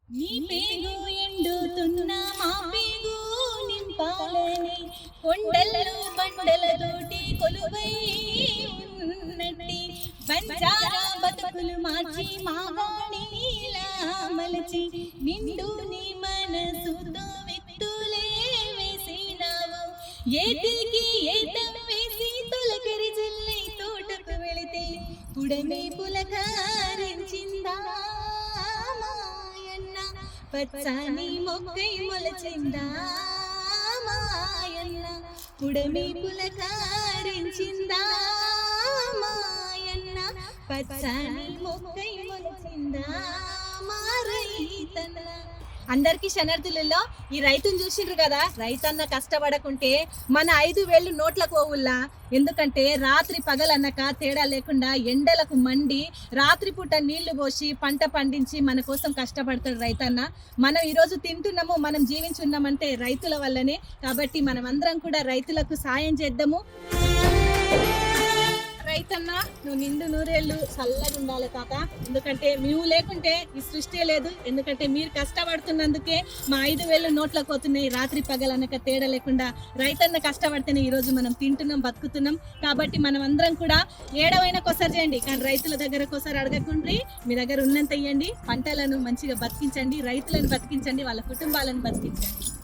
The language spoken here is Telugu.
నీ పేగు ఎండుతున్న మా పేగు నింపాలని కొండల్లో బండలతోటి కొలువై ఉన్నట్టి బంజారా బతుకులు మార్చి మాగాణిలా మలచి నిండు నీ మనసుతో విత్తులే వేసినావు ఏటికి ఏతం వేసి తొలకరి జల్లై తోటకు వెళితే పుడమే పులకారించిందా పచ్చని మొక్కై మొలచిందా మాయన్న పుడమి పులకారించిందా మాయన్న పచ్చని మొక్కై మొలచిందా మా రైతన్న. అందరికీ శనార్థులలో ఈ రైతును చూసిండ్రు కదా, రైతన్న కష్టపడకుంటే మన 5,000 నోట్లకు పోవుల్లా. ఎందుకంటే రాత్రి పగలన్నక తేడా లేకుండా ఎండలకు మండి రాత్రిపూట నీళ్లు పోసి పంట పండించి మన కోసం కష్టపడతాడు రైతన్న. మనం ఈరోజు తింటున్నాము, మనం జీవించున్నామంటే రైతుల వల్లనే. కాబట్టి మనం అందరం కూడా రైతులకు సాయం చేద్దాము. రైతన్న, నువ్వు నిండు నూరేళ్ళు చల్లగా ఉండాలి తాత. ఎందుకంటే నువ్వు లేకుంటే ఈ సృష్టి లేదు. ఎందుకంటే మీరు కష్టపడుతున్నందుకే మా 5,000 నోట్లకు పోతున్నాయి రాత్రి పగలనక తేడా లేకుండా. రైతన్న కష్టపడితేనే ఈరోజు మనం తింటున్నాం, బతుకుతున్నాం. కాబట్టి మనం అందరం కూడా ఏడవైనా కొసరు చేయండి, కానీ రైతుల దగ్గర కొసరు అడగకుండ్రి. మీ దగ్గర ఉన్నంత ఇవ్వండి, పంటలను మంచిగా బతికించండి, రైతులను బతికించండి, వాళ్ళ కుటుంబాలను బతికించండి.